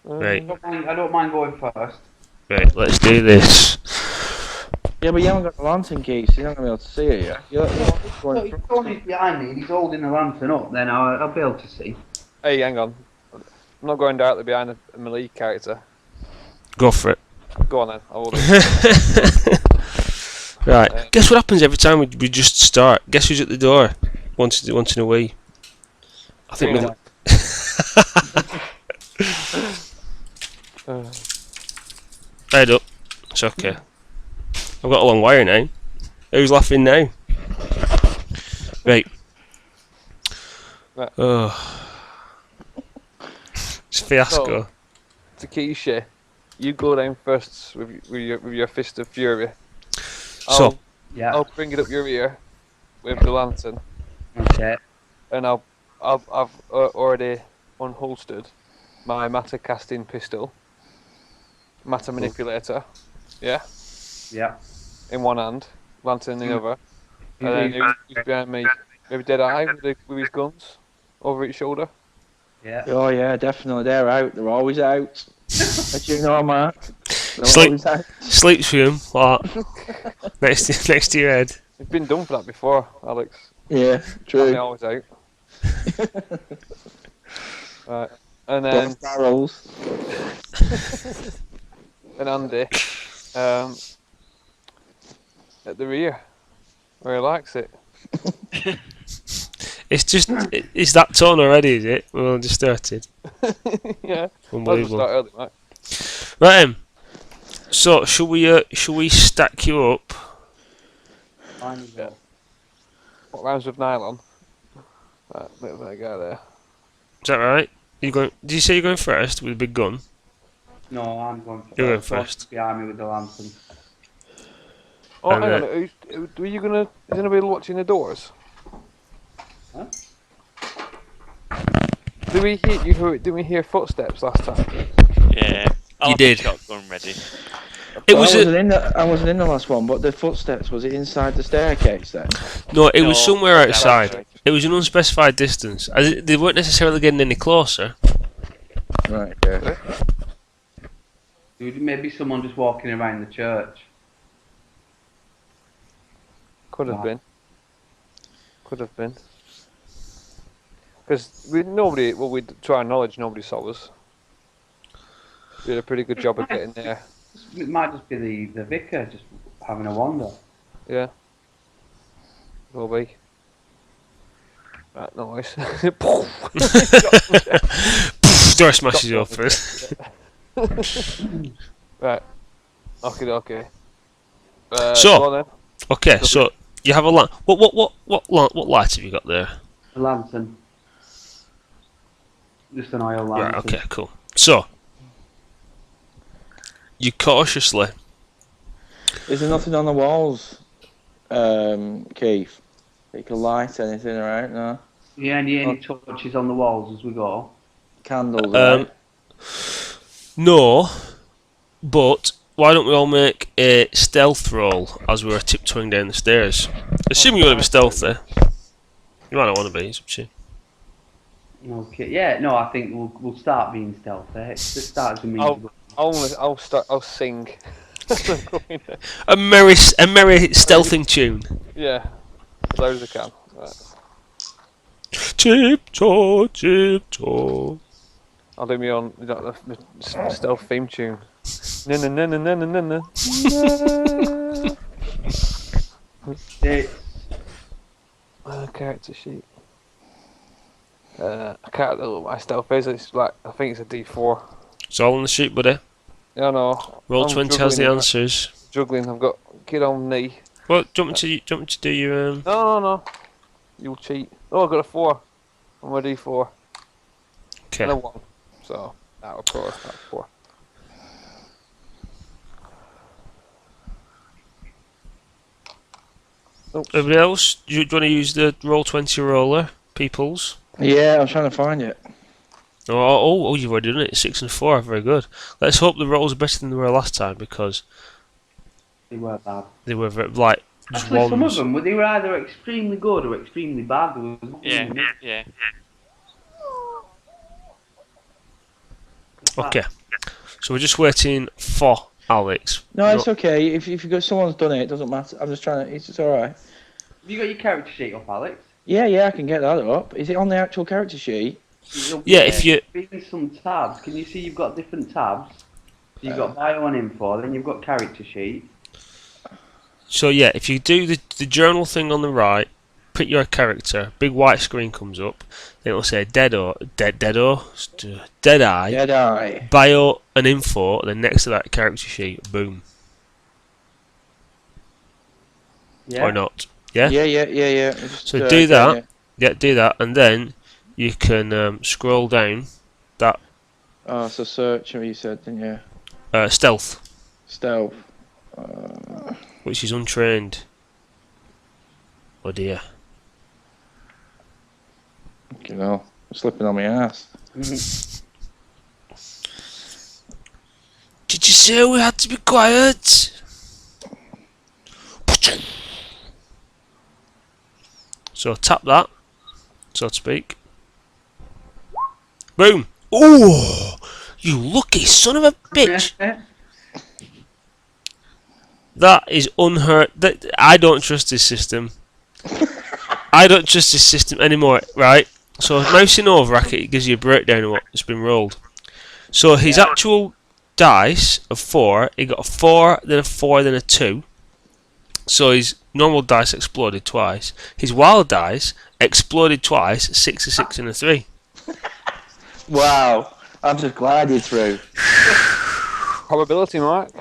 Right. I don't mind going first. Right, let's do this. Yeah, but you haven't got the lantern, Keith, so you're not going to be able to see it, yeah? You're going If front. Tony's behind me and he's holding the lantern up, then I'll be able to see. Hey, hang on. I'm not going directly behind a melee character. Go for it. Go on then. I'll hold it. Right. Guess what happens every time we just start? Guess who's at the door? Once in a wee. I think Hang we. on. Head up. It's okay. I've got a long wire now. Who's laughing now? Right. Right. Oh. It's fiasco. Takesha, you go down first with your fist of fury. So. Yeah. I'll bring it up your ear with the lantern, Okay. and I've already unholstered my matter casting pistol, matter manipulator, yeah, Yeah. in one hand, lantern in the other, and then who's behind me? Maybe Deadeye with his guns over his shoulder. Yeah. Oh, yeah, definitely. They're out. They're always out. As you know, Mark. They're Sleep. always out. Sleeps with him, like, next to your head. You've been done for that before, Alex. Yeah, And true. they're always out. Right, and then Both barrels. and Andy, at the rear, where he likes it. It's just, it's that tone already, is it? We're all just started. Yeah. Unbelievable. Start early, mate. Right, so shall we stack you up? Yeah. What rounds of nylon? Right, let that go there. Is that right? You going? Did you say you're going first with a big gun? No, I'm going first. You're going Tony's first. behind me with the lantern. Oh, And, hang on. Were you gonna? Is anybody watching the doors? Huh? Did we hear footsteps last time? Yeah. You did. Shotgun ready. It was I wasn't in the last one, but the footsteps, was it inside the staircase then? no, it was No, somewhere outside. outside. It was an unspecified distance. They weren't necessarily getting any closer. Right, okay. Maybe someone just walking around the church. Could have Wow. been. Could have been. Because we to our knowledge, nobody saw us. We did a pretty good job of getting there. It might just be the vicar just having a wander. Yeah. Will be. Right, nice. Door smashes open. Right. Okay. So- go on then. Okay, so you have a light. What light have you got there? A lantern. Just an oil lantern. Right. Okay. Cool. So you cautiously. Is there nothing on the walls, Keith? You can light anything, right? No? Yeah, any torches on the walls as we go? Candles, right? No, but why don't we all make a stealth roll as we're tiptoeing down the stairs? Assuming you want to be stealthy. You might not want to be. It's up to you. Okay. Yeah. No, I think we'll start being stealthy. It's the start as we mean. I'll sing. A merry stealthing tune. Yeah. As loud as I can. Right. Tiptoe, tiptoe. I'll do my own the stealth theme tune. Na na na na na na na na. Character sheet. I can't know what my stealth is. It's like I think it's a D4. It's all on the sheet, buddy. Yeah, no. Roll I'm 20 has the juggling, answers. Juggling. I've got kid on knee. Well, do you want me to do your No. You'll cheat. Oh, I got a 4 on my D4 Okay. and a 1. So out of 4. Oops. Everybody else, do you want to use the roll 20 roller, peoples? Yeah, I'm trying to find it. Oh, you've already done it. 6 and 4, very good. Let's hope the rolls are better than they were last time because They were bad. they were just Actually, some of ones. them they were either extremely good or extremely bad. There was nothing Yeah, in the middle. yeah. Okay. So we're just waiting for Alex. No, it's okay. If you got someone's done it, it doesn't matter. I'm just trying to. It's all right. Have you got your character sheet up, Alex? Yeah, I can get that up. Is it on the actual character sheet? Yeah, if you Being some tabs, can you see you've got different tabs? You've got bio and info, then you've got character sheet. so yeah, if you do the journal thing on the right, put your character, big white screen comes up, then it'll say Deadeye, Deadeye. bio and info, and then next to that character sheet, boom. Yeah. Or not. Yeah? Yeah. Just, So do that. Yeah, do that, and then you can scroll down that Oh, so search, what you said, didn't you? stealth, Stealth. which is untrained. Oh dear. You know, I'm slipping on my ass. Did you say we had to be quiet? So tap that, so to speak. Boom! Oh, you lucky son of a bitch! That is unheard. That I don't trust this system. I don't trust this system anymore. Right. So mousing over, it gives you a breakdown of what's been rolled. So his actual dice of 4, he got a 4, then a 4, then a 2. So his normal dice exploded twice. His wild dice exploded twice, 6, a 6, and a 3. Wow, I'm just glad you're through. Probability, Mark.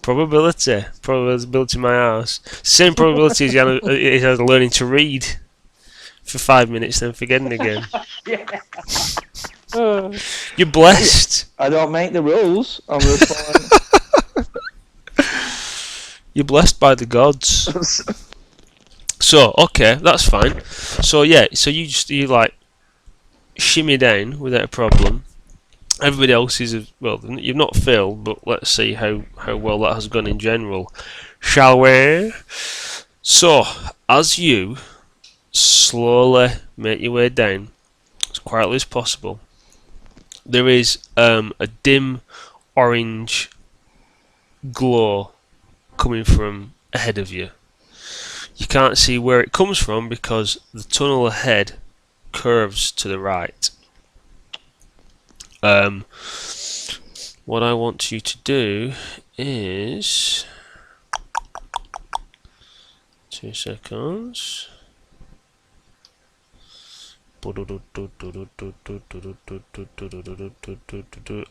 Probability my ass. Same probability as he has learning to read for 5 minutes, then forgetting again. You're blessed. I don't make the rules. I'm just You're blessed by the gods. So, okay, that's fine. So yeah, so you like shimmy down without a problem. Everybody else is well. You've not failed, but let's see how well that has gone in general, shall we? So, as you slowly make your way down as quietly as possible, there is a dim orange glow coming from ahead of you. You can't see where it comes from because the tunnel ahead curves to the right. What I want you to do is 2 seconds.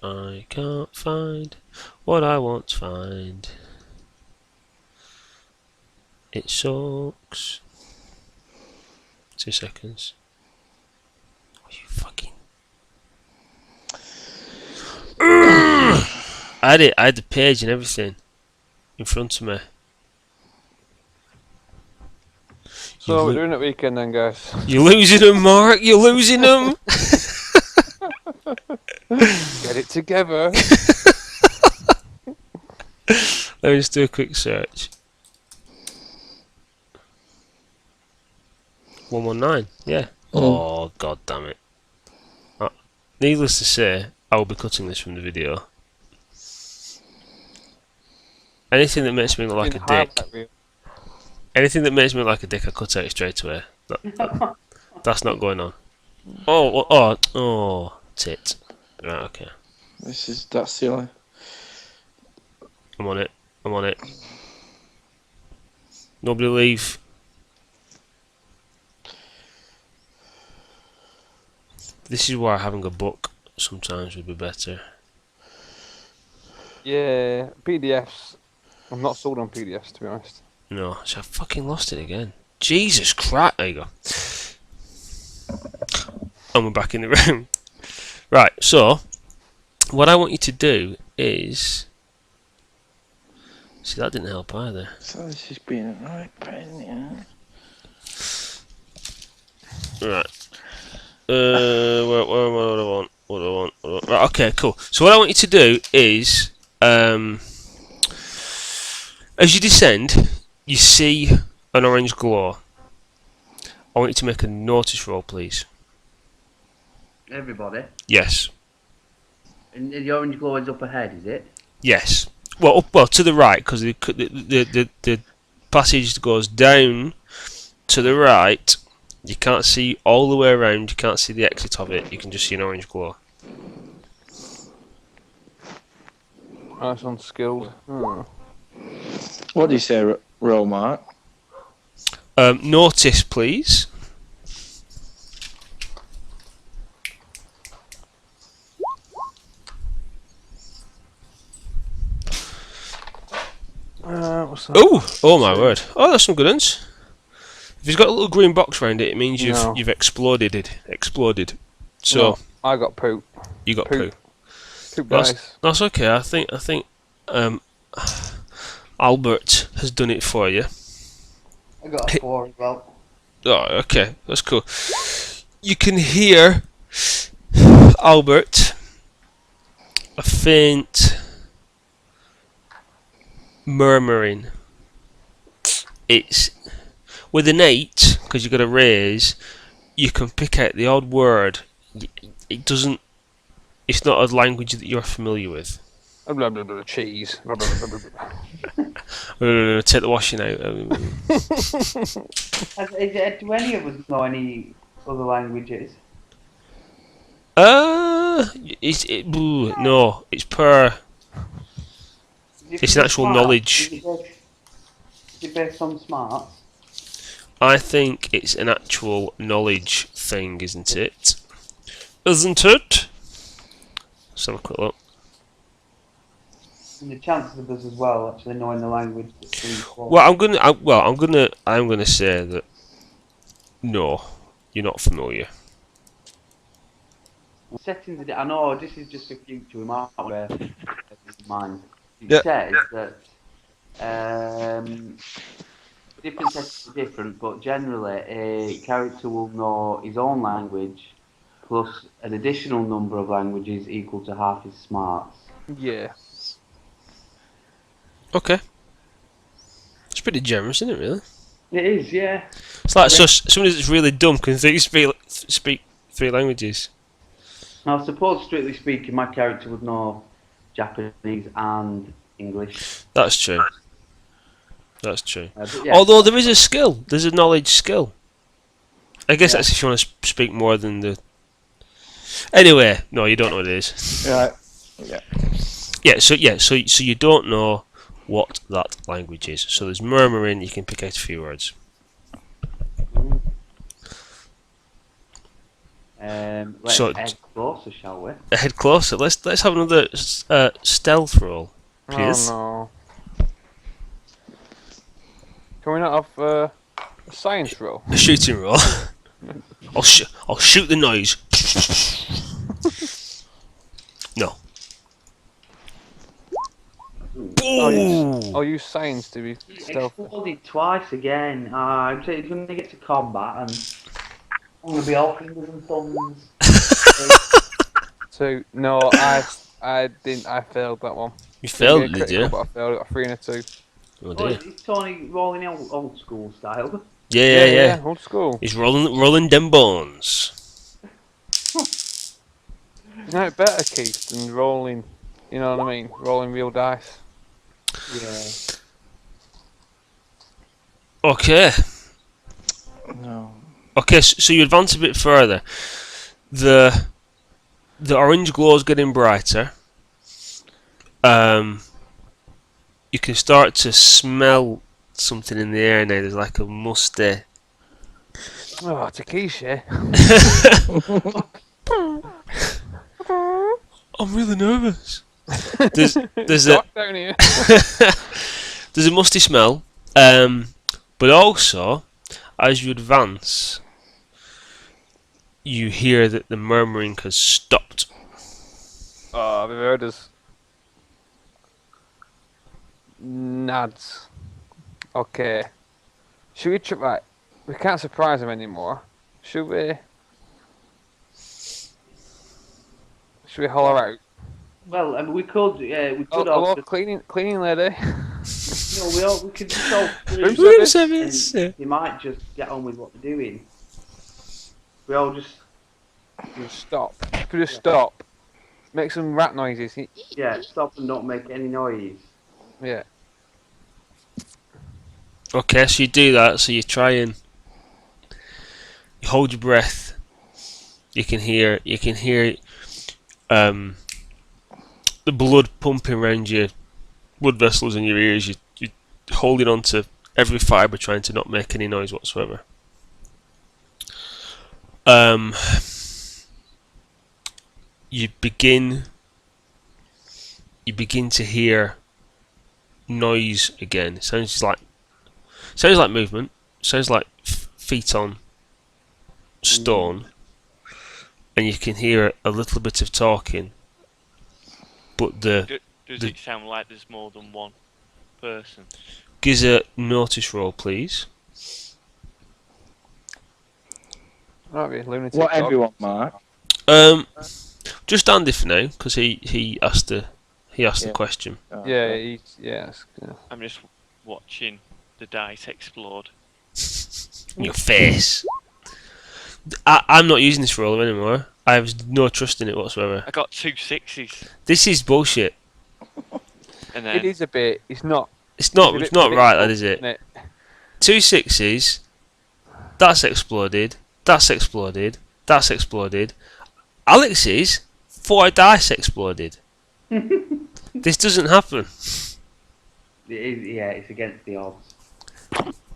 I can't find what I want to find. It sucks. 2 seconds. Oh, you fucking. I had the page and everything in front of me. So we're doing it weekend then, guys. You're losing them, Mark. You're losing them. Get it together. Let me just do a quick search. 119. Yeah. Oh god damn it. Needless to say, I will be cutting this from the video. Anything that makes me look like a dick. Anything that makes me look like a dick, I cut out straight away. That's not going on. Oh, tit. Right, okay. That's silly. I'm on it. Nobody leave. This is why having a book sometimes would be better. Yeah, PDFs. I'm not sold on PDFs, to be honest. No, so I fucking lost it again. Jesus Christ! There you go. And we're back in the room. Right, so what I want you to do is. See, that didn't help either. So this is being a right pain, yeah. Right. What do I want? Right, okay, cool. So what I want you to do is, as you descend, you see an orange glow. I want you to make a notice roll, please. Everybody. Yes. And the orange glow is up ahead, is it? Yes. Well, to the right, because the passage goes down to the right. You can't see all the way around. You can't see the exit of it. You can just see an orange glow. That's unskilled. Hmm. What do you say, Roll Mark? Notice, please. What's that? Oh my word! Oh, that's some good ones. If it's got a little green box around it, it means No. you've exploded it. Exploded. So No, I got poop. you got poo. Poop. Poop That's- dice. That's okay. I think Albert has done it for you. I got a 4 as well. Oh, okay, that's cool. You can hear Albert a faint murmuring. It's with an 8 because you've got a raise. You can pick out the odd word. It doesn't. It's not a language that you're familiar with. Blah, blah, blah, blah, cheese. Blah, blah, blah, blah, blah. Take the washing out. Do any of us know any other languages? No, it's per. It's an actual Smart? knowledge. Is it based on smarts? I think it's an actual knowledge thing, isn't it? Isn't it? Let's have a quick look. And the chances of us as well actually knowing the language that's being spoken. Well, I'm gonna say that no, you're not familiar. Settings. I know this is just a future we might bear in mind. It Yeah. says that different settings are different, but generally a character will know his own language plus an additional number of languages equal to half his smarts. Yeah. Okay. It's pretty generous, isn't it? Really. It is, yeah. It's like somebody that's really dumb can speak 3 languages. Now, I suppose, strictly speaking, my character would know Japanese and English. That's true. That's true. But yeah, Although there is a skill, there's a knowledge skill. I guess Yeah. that's if you want to speak more than the. Anyway, no, you don't know what it is. Right. So you don't know what that language is. So there's murmuring. You can pick out a few words. let's So- head closer, shall we? Head closer. Let's have another stealth roll, please. Oh no. Can we not have a science roll? A shooting roll. I'll shoot the noise. No. I'll use science to be stealthy. Exploded twice again. I'm saying he's going to get to combat and I'm going to be all fingers and thumbs. So no, I didn't. I failed that one. You failed, Didn't did get a critical, you? But I failed. I got a 3 and a 2. Oh Oh, dear. it's Tony rolling old school style. Yeah. Old school. He's rolling them bones. No, better Keith than rolling. You know what I mean? Rolling real dice. Yeah. Okay. No. Okay, so you advance a bit further. The orange glow is getting brighter. You can start to smell something in the air now. There's like a musty. Oh, Takeshi. I'm really nervous. There's a Dark down here. there's a musty smell, but also as you advance, you hear that the murmuring has stopped. Oh, I've heard us. Nads. Okay. Should we try? Right. We can't surprise him anymore. Should we? Should we holler out? Well, I mean, we could Oh, all hello, just, cleaning lady. we could just all Room Room service. service. and they might just get on with what they're doing. We all just Just stop. If we just stop, make some rat noises. Yeah, stop and don't make any noise. Yeah. Okay, so you do that. So you try and you hold your breath. You can hear the blood pumping around your blood vessels in your ears. You're holding on to every fibre, trying to not make any noise whatsoever. You begin to hear noise again. It sounds like movement. Sounds like feet on stone, and you can hear a little bit of talking. But Does it sound like there's more than one person? gives a notice roll, please. Might be lunatic. Whatever dog. you want, Mark. Just Andy for now, because he asked the Yeah. question. Oh, Yeah, okay. yeah. I'm just watching the dice explode. In your face. I'm not using this roll anymore. I have no trust in it whatsoever. I got 2 6s, This is bullshit. and It then is a bit. It's not. It's not. It's a It's bit not right, that predictable, is it? isn't 2 6s. That's exploded. That's exploded. That's exploded. Alex's 4 dice exploded. This doesn't happen. It's against the odds.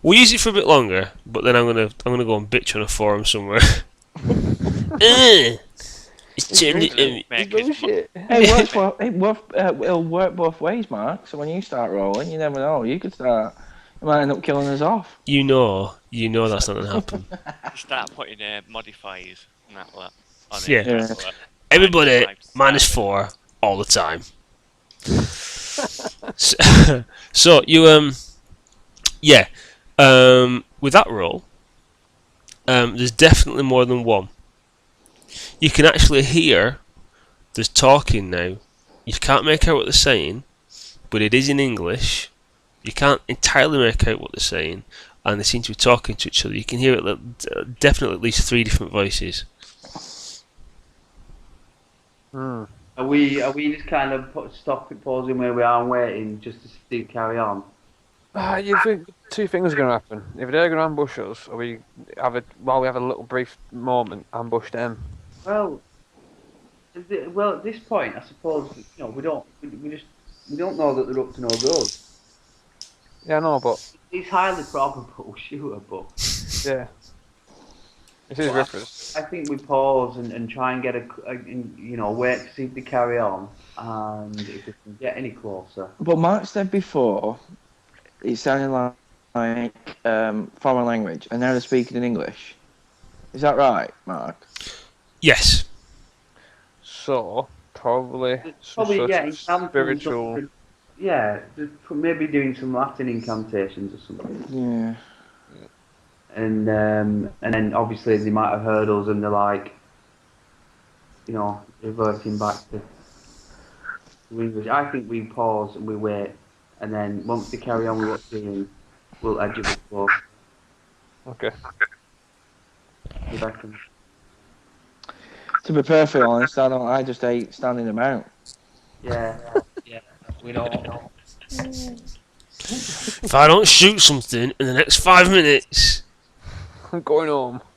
We'll use it for a bit longer, but then I'm gonna go and bitch on a forum somewhere. It's turned it. make it? his Bullshit. It'll work both ways, Mark. So when you start rolling, you never know. You could start. You might end up killing us off. You know that's not gonna happen. start putting modifiers and that on it. Yeah. Yeah. So, Everybody minus -4 all the time. So you with that roll, there's definitely more than one. You can actually hear there's talking now. You can't make out what they're saying, but it is in English. You can't entirely make out what they're saying, and they seem to be talking to each other. You can hear it definitely at least 3 different voices. Are we just kind of pausing where we are and waiting just to see carry on? You think 2 things are going to happen. If they're going to ambush us, or while we have a little brief moment, ambush them. Well, at this point, I suppose we don't know that they're up to no good. Yeah, no, but It's highly probable, sure, but yeah, this is Well, Rippers. I think we pause and try and get wait to see if they carry on and if we can get any closer. But Mark said before, it sounded like foreign language, and now they're speaking in English. Is that right, Mark? Yes. So probably some Probably, sort yeah, of incantations, spiritual. yeah, maybe doing some Latin incantations or something. Yeah. And then obviously they might have heard us and they're like, reverting back to English. I think we pause and we wait, and then once they carry on with what they're doing, we'll edge a bit close. Okay. You reckon? To be perfectly honest, I just hate standing them out. Yeah, we don't. If I don't shoot something in the next 5 minutes. I'm going home. Oh,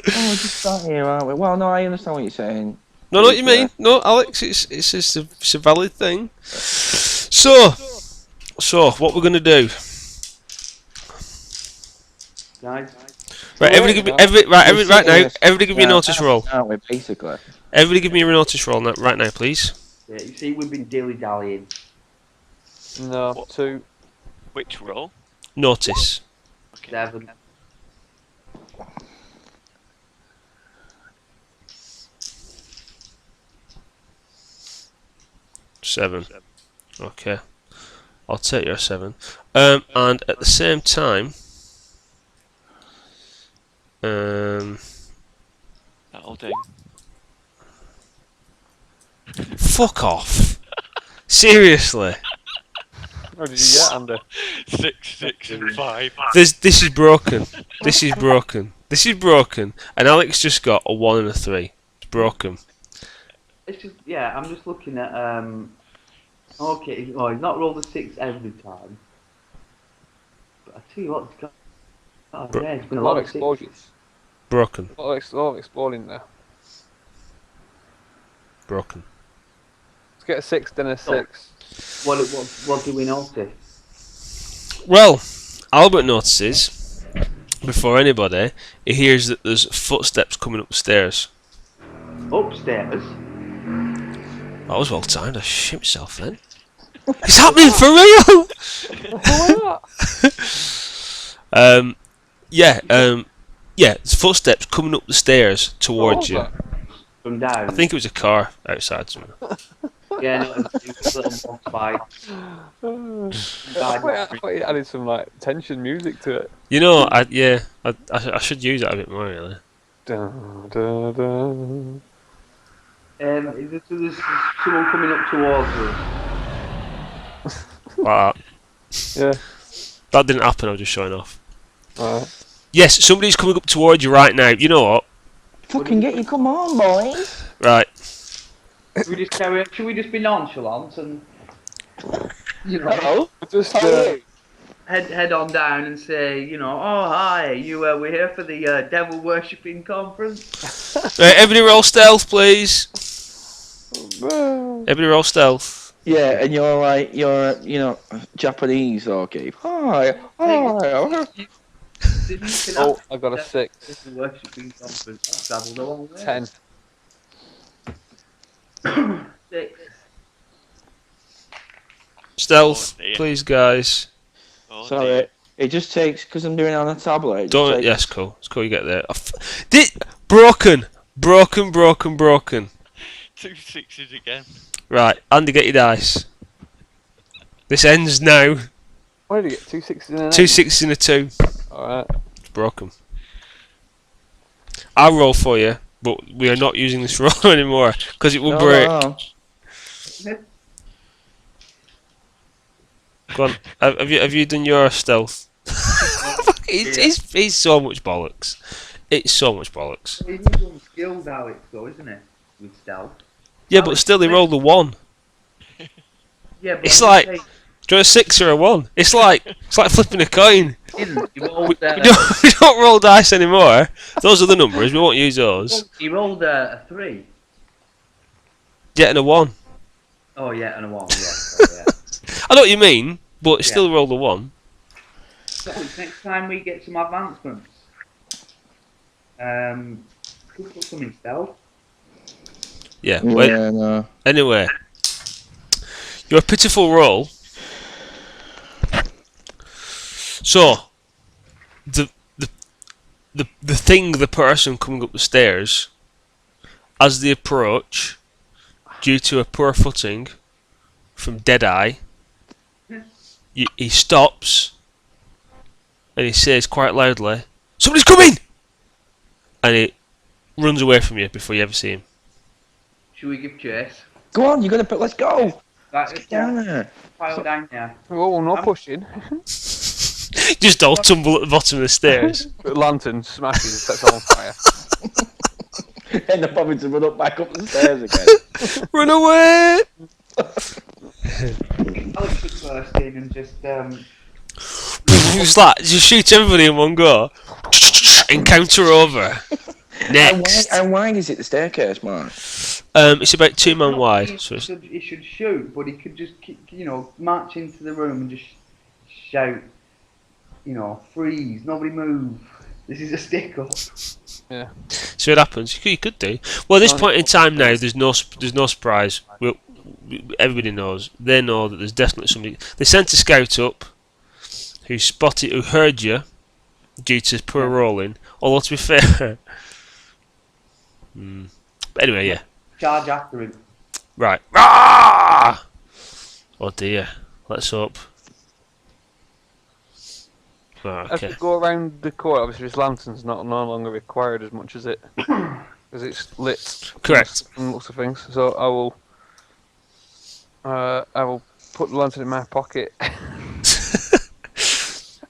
we're just sat here, aren't we? Well, no, I understand what you're saying. No, what you mean? No, Alex, it's a valid thing. So what we're gonna do? Guys, Right, everybody give me a notice roll. Aren't we, basically? Everybody give me a notice roll right now, please. yeah, you see, we've been dilly-dallying. No, 2. which roll? Notice. 7. Seven. Okay. I'll take your 7. And at the same time, That'll do. fuck off. Seriously. What did you get, Andy? 6, 6, and 5. This is broken. And Alex just got a 1 and a 3. It's broken. It's just, yeah, I'm just looking at, okay, oh, he's not rolled a 6 every time. But I tell you what, it's got, oh, Bro- yeah, it's been A a lot lot of of explosions. sixes. Broken. A lot of exploring there. Broken. Let's get a 6, then a 6. What do we notice? Well, Albert notices, before anybody, he hears that there's footsteps coming up the stairs. Upstairs? That was well timed, I shit myself then. It's happening for real! Yeah, there's footsteps coming up the stairs towards you. From down? I think it was a car outside somewhere. Yeah, no, it was a little box bike. I thought you added some like tension music to it. You know, I should use that a bit more really. Dun, dun, dun. There's someone coming up towards us. Like that. Yeah. That didn't happen, I was just showing off. Alright. Yes, somebody's coming up towards you right now. You know what? Fucking get you, come on, boys. Right. Should we just carry on? Should we just be nonchalant and, you know, Hello. Just head on down and say, you know, oh hi, we're here for the devil worshipping conference. Right, everybody roll stealth, please. Everybody roll stealth. Yeah, and you're like, you know, Japanese, okay. Hi. Oh, I got a 6. Devil worshipping conference. I've travelled a long way. 10. 6. Stealth, Oh, dear. please, guys. Oh, Sorry, dear. it just takes, because I'm doing it on a tablet. It just Don't. takes- Yes, cool. It's cool. You get there. Broken. 2 6s again. Right, Andy, get your dice. This ends now. Why did you get 2 6s in an 2 6s and a 2. Alright. It's broken. I'll roll for you, but we are not using this roll anymore because it will No, break. no. Go on. Have you done your stealth? It's so much bollocks. It's so much bollocks. He's unskilled, Alex, though, isn't it? With stealth. Yeah, but still, they rolled a 1. Yeah, but It's I'm like- saying, Do you want a 6 or a 1? It's like flipping a coin. he didn't. He rolled, We don't roll dice anymore. Those are the numbers. We won't use those. he rolled a 3. Yeah, and a 1. Oh, yeah, and a 1, yeah. Oh, yeah. I know what you mean, but it Yeah. still rolled a 1. So, next time we get some advancements, could put some in stealth. Yeah. Well, Yeah, no. anyway, you're a pitiful roll. So, the person coming up the stairs, as they approach, due to a poor footing from Deadeye, he stops and he says quite loudly, "Somebody's coming!" And he runs away from you before you ever see him. Should we give chase? Go on, you got to put. Let's go. Right, Get down there. pile down there. Oh, no pushing. Just all tumble at the bottom of the stairs. But lantern smashes, sets it on fire. End up having to run back up the stairs again. Run away! Alex should burst in and just, just shoot everybody in one go. Encounter over. Next. How wide is it, the staircase, man? It's about 2 man wide. So it's, he should shoot, but he could just, march into the room and just shout, freeze, nobody move. This is a stick-up. so it happens. You could do. Well, at this point in time now, there's no surprise. Everybody knows. They know that there's definitely somebody. They sent a scout up who heard you due to poor rolling. Although to be fair, But anyway, yeah. Charge after him. Right. Ah! Oh dear. Let's hope. Right, As okay. we go around the court, obviously this lantern's no longer required as much as it, because it's lit. Correct. From lots of things. So I will put the lantern in my pocket.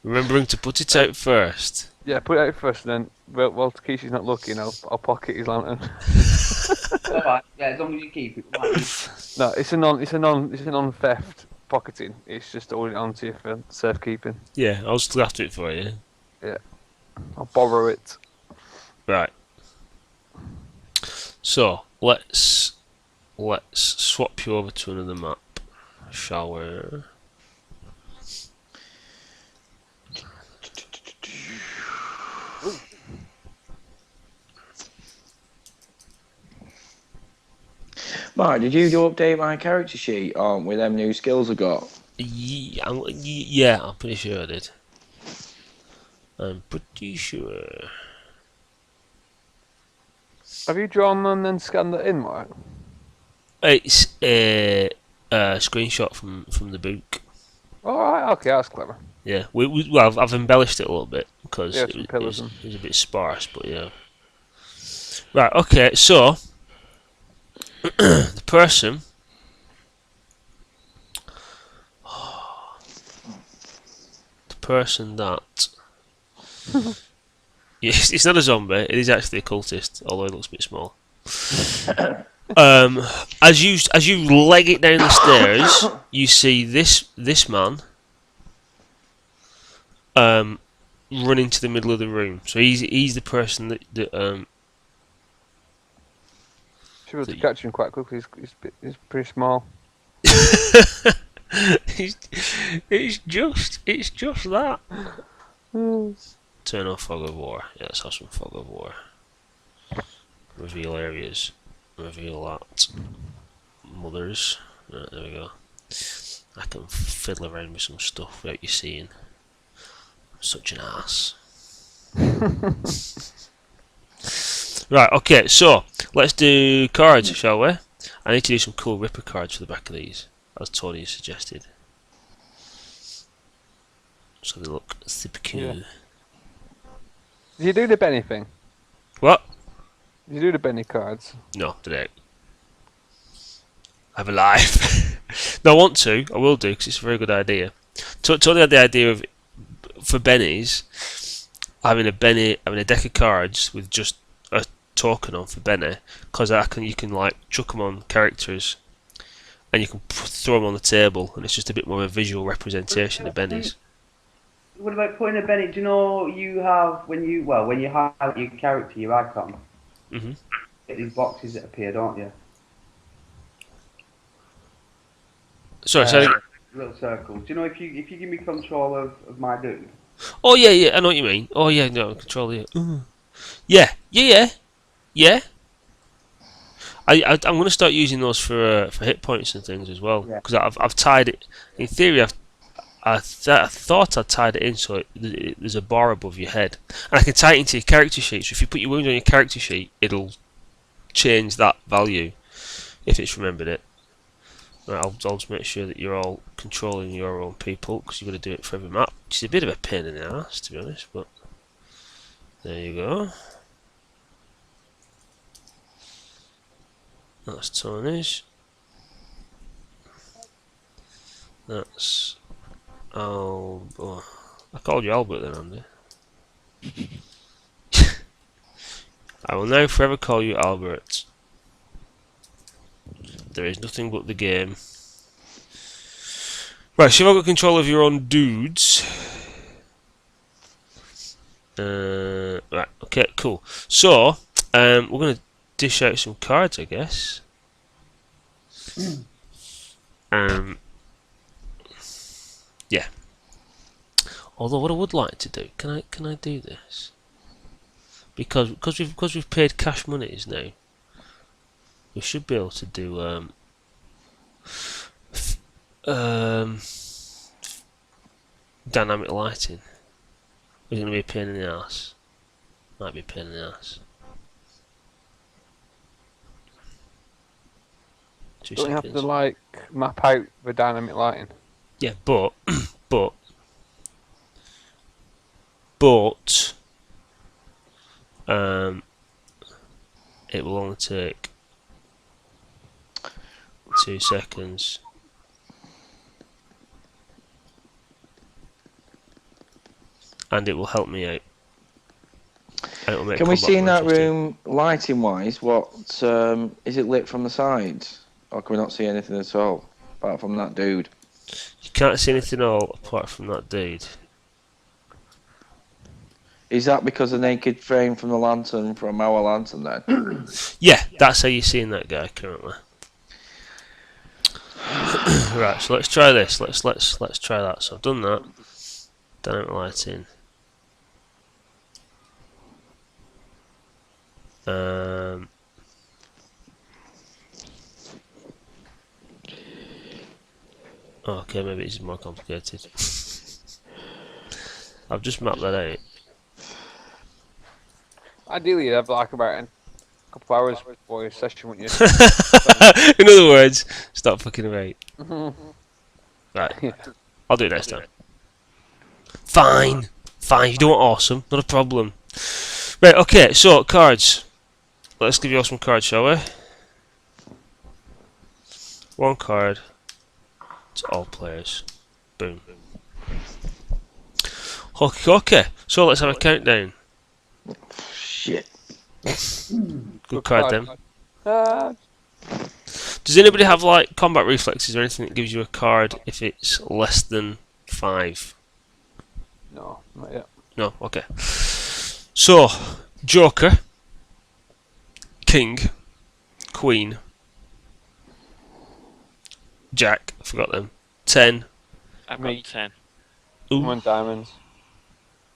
Remembering to put it out first. Yeah, put it out first, and then while Takeshi's not looking, I'll pocket his lantern. Alright, yeah, as long as you keep it. No, it's a non-theft pocketing. It's just holding it onto you for safekeeping. Yeah, I'll still after it for you. I'll borrow it. Right. So let's swap you over to another map, shall we? Mark, did you update my character sheet with them new skills I got? Yeah, I'm pretty sure I did. I'm pretty sure. Have you drawn and then scanned it in, Mark? It's a screenshot from the book. All right. Okay, that's clever. Yeah, well, I've embellished it a little bit because Yeah, it, some was, pillars it was a bit sparse, but yeah. Right. Okay. So the person. The person that. Yes, it's not a zombie. It is actually a cultist, although it looks a bit small. As you leg it down the stairs, you see this man run into the middle of the room. So he's the person that She was to catch him quite quickly. He's pretty small. it's just that. Turn off fog of war. Yeah, let's have some fog of war. Reveal areas. Reveal that. Mothers. Right, there we go. I can fiddle around with some stuff without you seeing. I'm such an ass. Right, okay, so let's do cards, shall we? I need to do some cool Ripper cards for the back of these, as Tony suggested. So they look super cool. Yeah. Did you do the Benny thing? What? Did you do the Benny cards? No, today. I'm alive. No, I want to. I will do because it's a very good idea. Tony had the idea of for Bennies having a deck of cards with just a token on for Benny, because you can like chuck them on characters, and you can throw them on the table, and it's just a bit more of a visual representation of Bennies. What about putting a Benny? Do you know you have when you highlight your character, your icon? Mhm. Get these boxes that appear, don't you? Sorry, sorry. Little circles. Do you know if you give me control of my dude? Oh yeah, I know what you mean. Oh yeah, no control it. Yeah. I'm going to start using those for hit points and things as well, Yeah. because I've tied it. In theory, I thought I tied it in so there's a bar above your head, and I can tie it into your character sheet. So if you put your wound on your character sheet, it'll change that value if it's remembered it. Right, I'll just make sure that you're all controlling your own people, because you've got to do it for every map, which is a bit of a pain in the ass, to be honest. But there you go. That's Tony's. That's oh, I called you Albert then, Andy. I will now forever call you Albert. There is nothing but the game. Right, so you've got control of your own dudes. Right, okay, cool. So, we're going to dish out some cards, I guess. Yeah. Although, what I would like to do, can I do this? Because we've paid cash monies now, we should be able to do dynamic lighting. Is it going to be a pain in the ass? Might be a pain in the ass. 2 Don't you seconds. have to like map out the dynamic lighting? Yeah, but it will only take 2 seconds. And it will help me out. And it'll make Can we combat see in more that interesting. room, lighting wise, what is it lit from the sides? Or can we not see anything at all? Apart from that dude. You can't see anything all apart from that dude. Is that because the naked frame from the lantern from our lantern then? Yeah, that's how you're seeing that guy currently. Right, so let's try this. Let's try that. So I've done that. Dynamic lighting. Okay, maybe it's more complicated. I've just mapped that out. Ideally, you'd have like about a couple of hours before your session, wouldn't you? In other words, stop fucking about. Right, I'll do it next time. Fine, fine. You do want awesome, not a problem. Right, okay. So cards. Let's give you all some cards, shall we? One card to all players. Boom. Okay. So let's have a countdown. Shit. Good card then. Uh, Does anybody have like combat reflexes or anything that gives you a card if it's less than 5? no, not yet. No, okay. So, Joker, King, Queen, Jack, I forgot them. 10. I've Me. got 10. Ooh, One diamonds.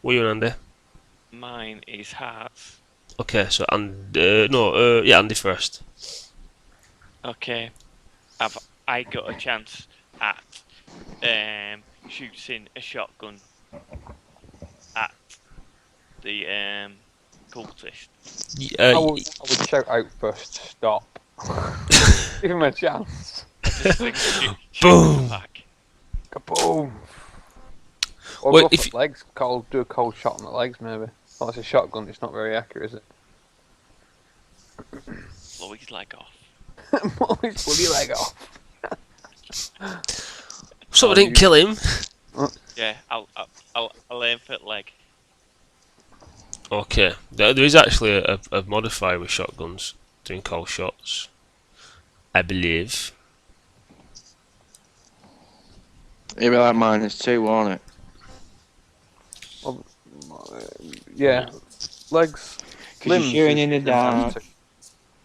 what are you on, Andy? Mine is hearts. Okay, so Andy first. Okay. I got a chance at shooting a shotgun at the cultist. I would shout out first, stop. Give him a chance. Just think shoot Boom. the pack. Kaboom! Or Well, go if for legs, do a cold shot on the legs maybe. Well, it's a shotgun, it's not very accurate, is it? Blow his leg off. Always pull your leg off. So I didn't kill him. Yeah, I'll aim for the leg. Okay, there is actually a modifier with shotguns doing cold shots, I believe. It'd be like -2, won't it? Yeah. Legs. Because you're shooting is- in the dark.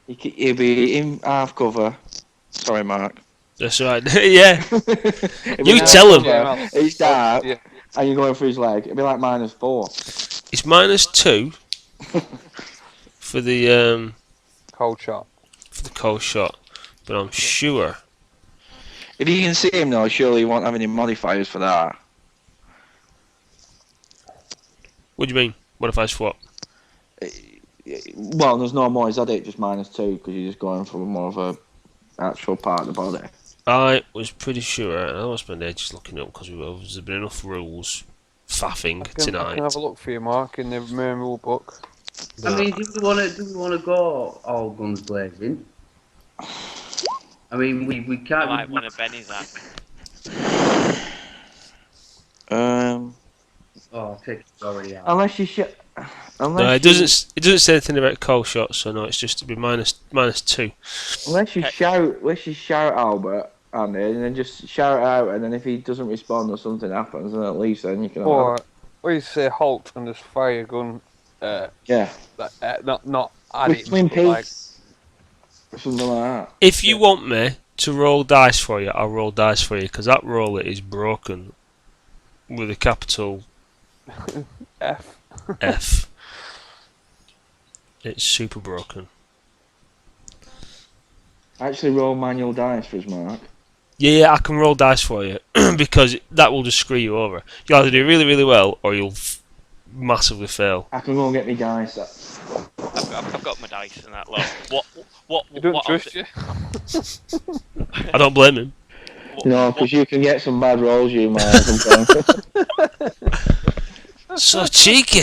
You'll be in half cover. Sorry, Mark. That's right. Yeah, It'd be You half tell him. cover, It's dark, Yeah. and you're going for his leg. It'd be like -4. it's -2 for the Cold shot. cold shot, but I'm sure. If you can see him though, surely you won't have any modifiers for that. What do you mean? What if I swap? Well, there's no more. Is that it? Just -2 because you're just going for more of a actual part of the body. I was pretty sure, and I don't spend ages looking up because there's been enough rules faffing I can tonight. have a look for you, Mark, in the main rule book. I mean, do we want to go all guns blazing? I mean, we I can't. might want to Benny that. Oh, ticket's already out. Unless you shoot. No, it doesn't say anything about cold shots, so no, it's just to be -2. Unless you shout Albert, Andy, and then just shout it out, and then if he doesn't respond or something happens, then at least then you can. Or you say halt and just fire your gun. Yeah, Not add it. with Twin but like, Peaks, something like that. If you want me to roll dice for you, I'll roll dice for you because that roller is broken with a capital F. F. It's super broken. Actually, roll manual dice for us, Mark. Yeah, I can roll dice for you because that will just screw you over. You'll either do really, really well or you'll massively fail. I can go and get me dice. I've got my dice and that lot. What I don't what I'll trust do- you. I don't blame him. what- No, what- because you can get some bad rolls, you Mark. Sometimes. So cheeky.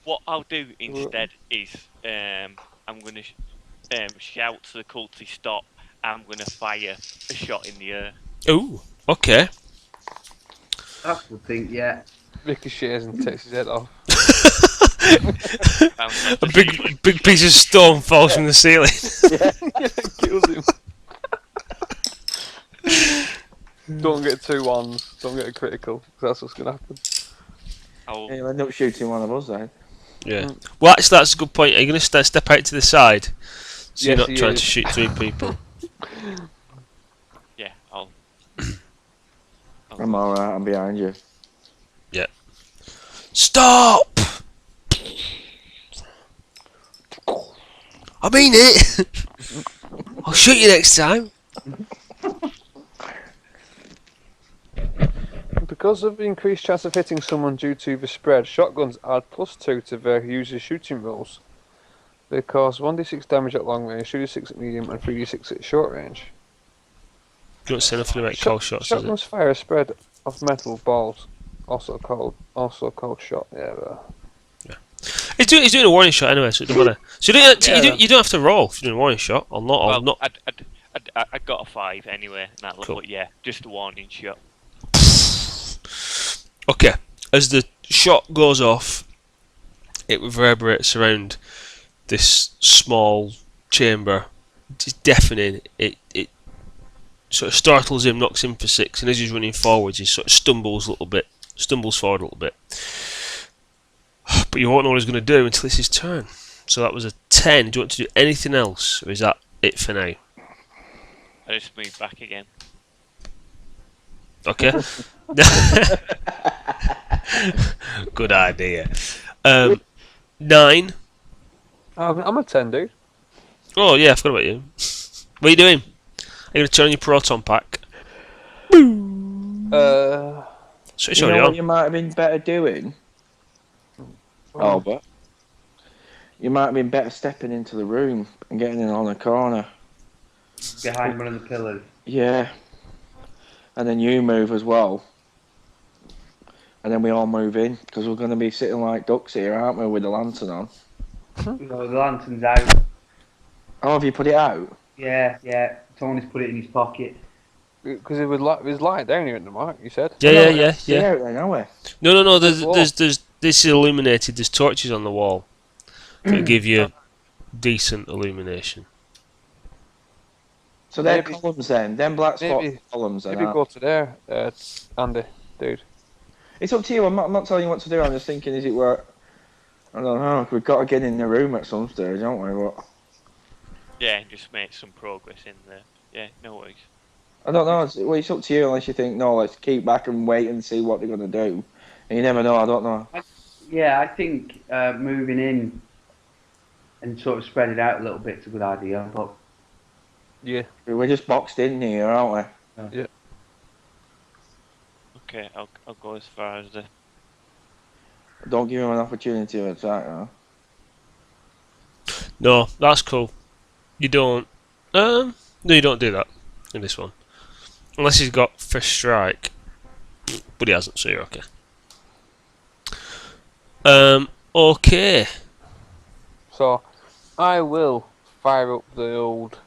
What I'll do instead is I'm going to shout to the cultist stop. I'm going to fire a shot in the air. Ooh, okay. That's the thing, yeah. Ricochets and takes his head off. Bounce off A the big ceiling. big piece of stone falls from the ceiling. Kills him. Don't get 2 ones. Don't get a critical. 'Cause that's what's gonna happen. I'll, He'll end up shooting one of us then. Yeah. Well, actually, that's a good point. Are you going to step out to the side, so you're Yes, not he trying is. to shoot 3 people? yeah, I'll. I'm alright, I'm behind you. Stop! I mean it. I'll shoot you next time. Because of the increased chance of hitting someone due to the spread, shotguns add +2 to their user's shooting rolls. They cause 1d6 damage at long range, 2d6 at medium, and 3d6 at short range. You don't say nothing about cold shots, does it? Shotguns fire a spread of metal balls, also called shot. Yeah, He's doing a warning shot anyway, so it doesn't matter. So Yeah. you don't have to roll if you're doing a warning shot. Or not. Or Well, not. I got a 5 anyway. That Cool. but yeah, just a warning shot. Okay. As the shot goes off, it reverberates around this small chamber. It's deafening. It sort of startles him, knocks him for 6, and as he's running forwards, he sort of stumbles forward a little bit. But you won't know what he's going to do until it's his turn. So that was a 10. Do you want to do anything else, or is that it for now? I just moved back again. Okay. Good idea. 9. I'm a 10, dude. Oh yeah, I forgot about you. What are you doing? Are you going to turn on your proton pack? So it's You know already what on. you might have been better doing, Albert? You might have been better stepping into the room and getting in on a corner. Behind one of the pillars. Yeah. And then you move as well. And then we all move in, because we're going to be sitting like ducks here, aren't we, with the lantern on? No, the lantern's out. Oh, have you put it out? Yeah. Tony's put it in his pocket. Because it was light down here at the mark, you said. Yeah. See out then, are we? No. That's wall. There's this is illuminated. There's torches on the wall that give you decent illumination. So they're Maybe- columns then. Them black spot maybe- columns then. Maybe aren't go to there, Andy, dude. It's up to you. I'm not telling you what to do. I'm just thinking, is it worth? I don't know. We've got to get in the room at some stage, haven't we? What? Yeah, and just make some progress in there. Yeah, no worries. I don't know. It's up to you unless you think, no, let's keep back and wait and see what they're going to do. And you never know. I don't know. Yeah, I think moving in and sort of spread it out a little bit's a good idea. But Yeah. We're just boxed in here, aren't we? Okay, I'll go as far as the. Don't give him an opportunity to attack, huh? No, that's cool. You don't. No, you don't do that in this one, unless he's got first strike. But he hasn't, so you're okay. Okay. So, I will fire up the old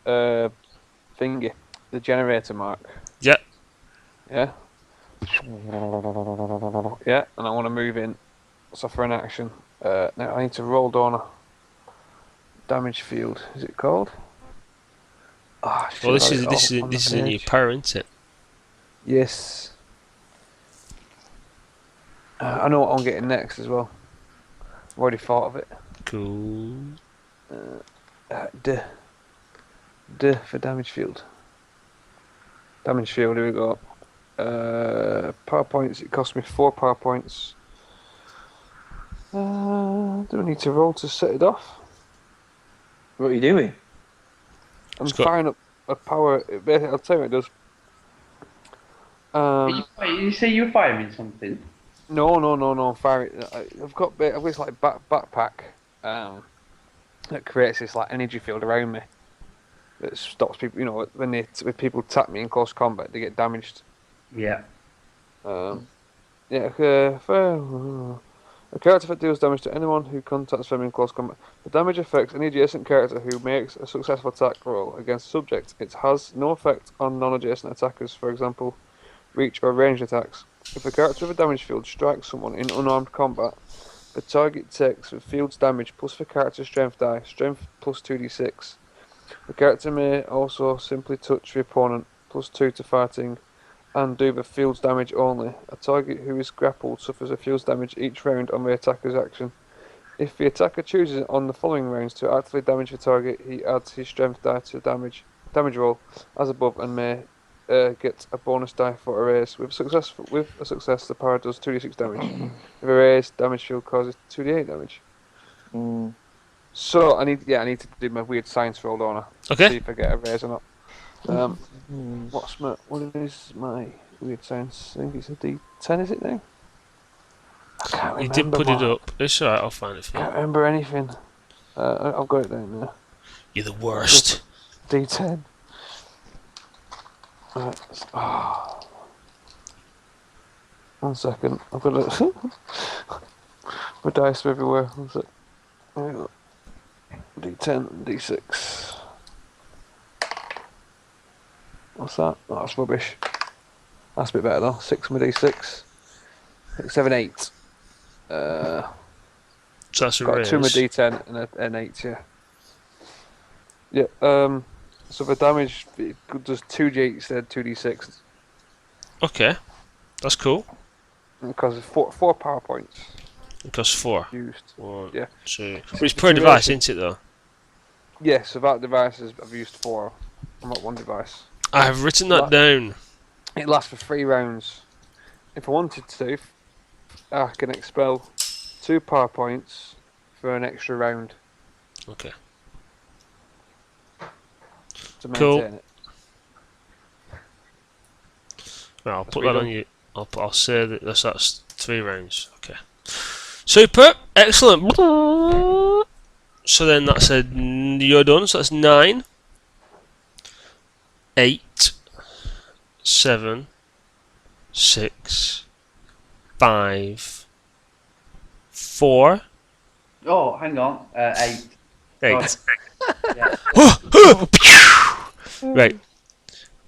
thingy, the generator mark. Yep. Yeah. Yeah, and I want to move in. So for an action, now I need to roll down a damage field. Is it called? Ah, shit, Well, this I is got it this is on this the is a new page. power, isn't it? Yes. I know what I'm getting next as well. I've already thought of it. Cool. D for damage field. Damage field, here we go. Power points, it cost me 4 power points. Do I need to roll to set it off? What are you doing? I'm It's got- firing up a power. I'll tell you what it does. you say you're firing something. No, I'm firing. I've got this like backpack that creates this like energy field around me that stops people. You know, when people tap me in close combat, they get damaged. Yeah. A character that deals damage to anyone who contacts them in close combat. The damage affects any adjacent character who makes a successful attack roll against a subject. It has no effect on non-adjacent attackers, for example, reach or ranged attacks. If a character with a damage field strikes someone in unarmed combat, The target takes the field's damage plus for character strength die, strength plus 2d6. The character may also simply touch the opponent, plus 2 to fighting, and do the field's damage only. A target who is grappled suffers a field's damage each round on the attacker's action. If the attacker chooses on the following rounds to actively damage the target, he adds his strength die to damage roll as above and may get a bonus die for a raise. With a success, the power does 2d6 damage. With a raise, damage field causes 2d8 damage. Mm. So I need to do my weird science roll, don't I? See Okay. if I get a raise or not. Mm. What is my weird science? I think it's a D10, is it now? I can't You remember. did put it man. up. It's alright, I'll find it for Can't you. remember anything. I've got it down there. You're the worst. D10. Right. Oh. 1 second. I've got it. My dice are everywhere. 1 sec. There we go. D10, D6. What's that? Oh, that's rubbish. That's a bit better though. 6 on my D6. 6, 7, 8. So that's a Got 2 on my raise. D10 and an 8, yeah. Yeah, so the damage it does 2d8 instead of 2d6 Okay. That's cool. because of 4 power points It costs 4. used. 1, Yeah. 2. It's But it's the per device, duration. isn't it though? Yeah, so that device I've used 4. I'm not 1 device. I have written that That- down. It lasts for 3 rounds. If I wanted to, I can expel 2 power points for an extra round Okay. to Cool. maintain it. Right, I'll That's put what that you on you. I'll say that that's 3 rounds. Okay. Super. Excellent. So then that's you're done. So that's 9, 8, 7, 6, 5, 4, Oh, hang on. 8. 8. Yeah. Right.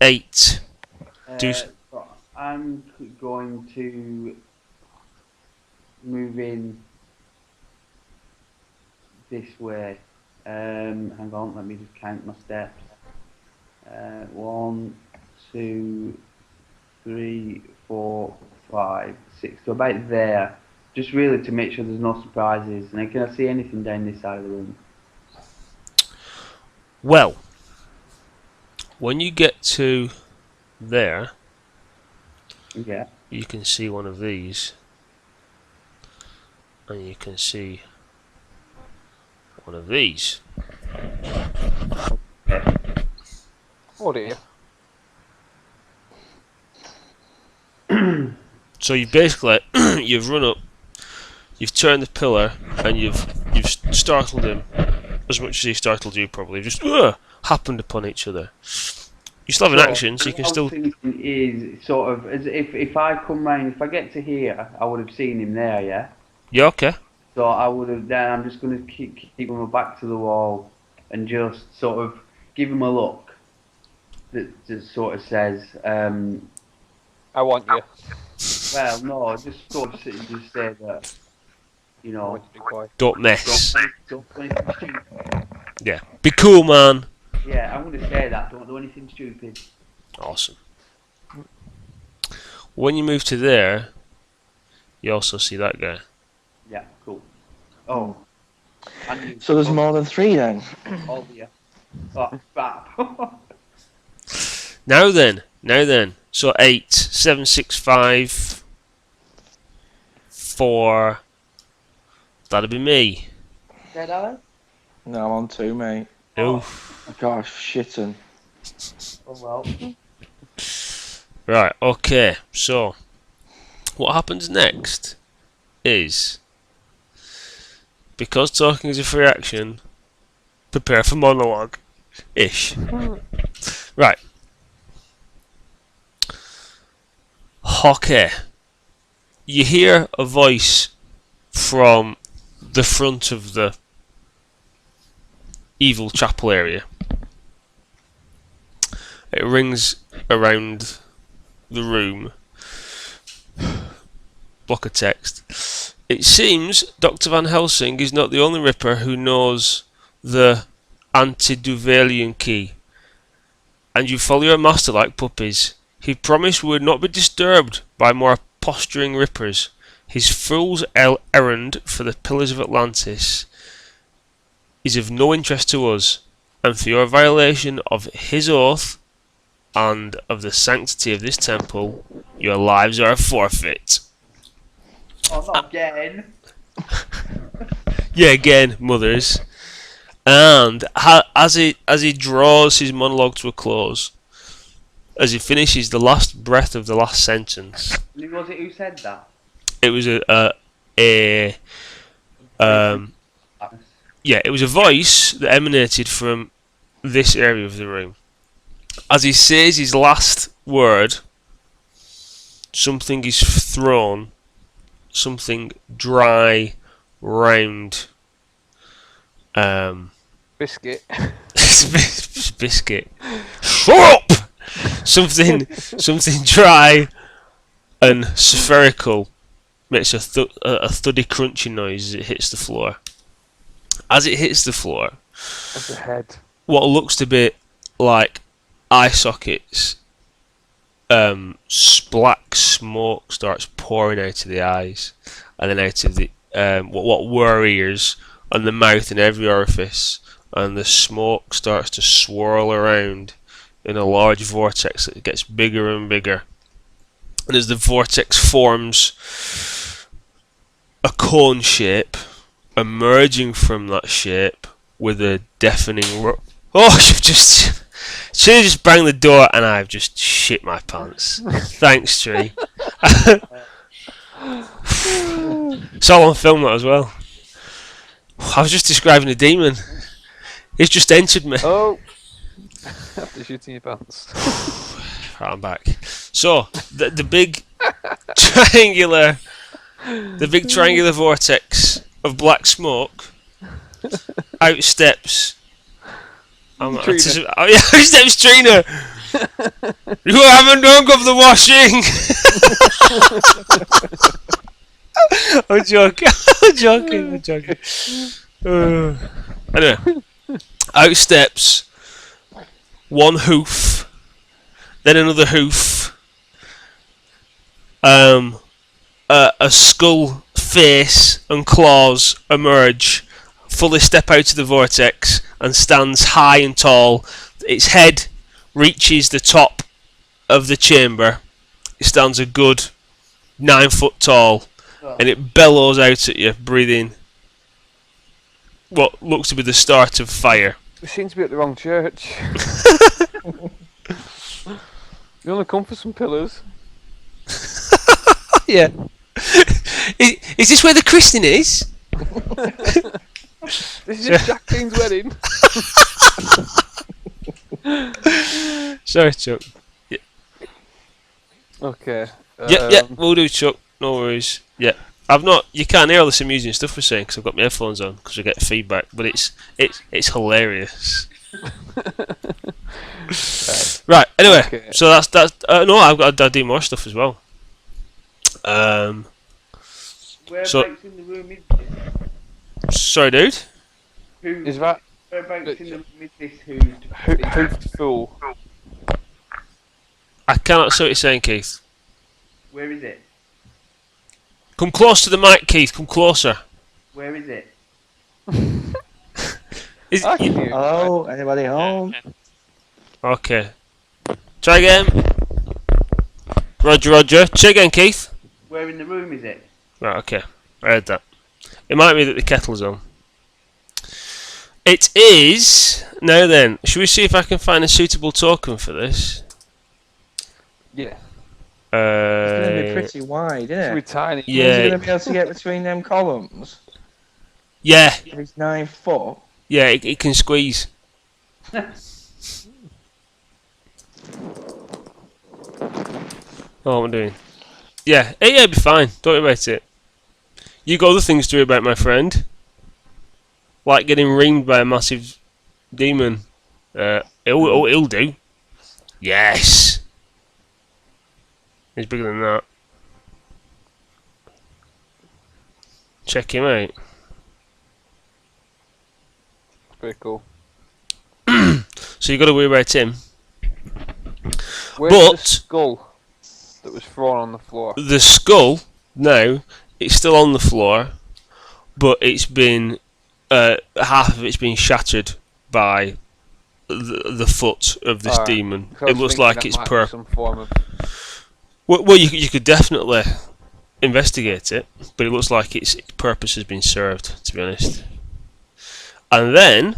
8. Do s- So I'm going to move in this way. Hang on, let me just count my steps. 1, 2, 3, 4, 5, 6. So about there. Just really to make sure there's no surprises. And then can I see anything down this side of the room? Well, when you get to there, Yeah. you can see one of these, and you can see one of these. Oh dear. So you basically you've run up, you've turned the pillar, and you've startled him as much as he startled you. Probably just happened upon each other. You still have an action, so you can what I still. was thinking is sort of as if I come round, if I get to here, I would have seen him there, yeah. Yeah, okay. So I would have. Then I'm just going to keep my back to the wall and just sort of give him a look that just sort of says, I want you. well, no, just sort of just say that, you I know, want you, big boy. Don't mess. don't do anything stupid. Yeah, be cool, man. Yeah, I'm going to say that. Don't do anything stupid. Awesome. When you move to there, you also see that guy. Yeah, cool. Oh. And you- So there's more than 3 then. Oh dear. Oh, crap. Now then. So 8, 7, 6, 5, 4. That'd be me. Dead Alan? No, I'm on 2, mate. Oof. Gosh, shitting. Oh well. Right, okay. So, what happens next is, because talking is a free action, prepare for monologue. Ish. Right. Okay. You hear a voice from the front of the evil chapel area. It rings around the room. Block of text. It seems Dr. Van Helsing is not the only Ripper who knows the antediluvian key, and you follow your master like puppies. He promised we would not be disturbed by more posturing Rippers. His fool's errand for the Pillars of Atlantis is of no interest to us, and for your violation of his oath and of the sanctity of this temple, your lives are a forfeit. Oh, not again. Yeah, again, mothers. And as he draws his monologue to a close, as he finishes the last breath of the last sentence, Who was it who said that? it was it was a voice that emanated from this area of the room. As he says his last word, something is thrown, something dry, round, Biscuit. biscuit. Shut up! Something dry and spherical makes a thuddy crunchy noise as it hits the floor. As it hits the floor, Of the head. what looks to be like eye sockets, black smoke starts pouring out of the eyes, and then out of the what were ears, and the mouth and every orifice, and the smoke starts to swirl around in a large vortex that gets bigger and bigger. And as the vortex forms a cone shape, emerging from that shape with a deafening you've just banged the door and I've just shit my pants. Thanks, Tree. It's all on film, that as well. I was just describing a demon. He's just entered me. Oh! After shooting your pants. Right, I'm back. So the big triangular vortex of black smoke outsteps. Trina. Outsteps Trina. You haven't done of the washing. I'm joking. I'm joking. Anyway, outsteps one hoof, then another hoof, a skull, face, and claws emerge, fully step out of the vortex, and stands high and tall. Its head reaches the top of the chamber. It stands a good 9 foot tall, and it bellows out at you, breathing what looks to be the start of fire. We seem to be at the wrong church. You only come for some pillars. Yeah. Is this where the christening is? This is just Jack Dean's wedding. Sorry, Chuck. Okay. Yeah, we'll do, Chuck. No worries. Yeah. You can't hear all this amusing stuff we're saying because I've got my headphones on because I get feedback, but it's hilarious. Right. Anyway, Okay. so that's no, I've got to do more stuff as well. Whereabouts So- in the room is this? Sorry, dude. Is that Whereabouts in the room is this? hoofed fool? I cannot see what you're saying, Keith. Where is it? Come close to the mic, Keith. Come closer. Where is it? I can hear you. Hello, anybody home? Okay. Try again. Roger. Try again, Keith. Where in the room is it? Right, okay. I heard that. It might be that the kettle's on. It is. Now then, should we see if I can find a suitable token for this? Yeah. It's going to be pretty wide, It's really isn't it? tiny. Is he Yeah. going to be able to get between them columns? Yeah, If he's 9 foot. yeah, it can squeeze. Oh, what am I doing? Yeah, it'll be fine. Don't worry about it. You got other things to worry about, my friend. Like getting ringed by a massive demon. It'll do. Yes. It's bigger than that. check him out. Pretty cool. So you got to worry about him. Where's the But skull that was thrown on the floor? the skull now it's still on the floor, but it's been half of it's been shattered by the foot of this Alright. demon. 'Cause I It was looks thinking like that it's might be some form of. Well, you could definitely investigate it, but it looks like its purpose has been served, to be honest. And then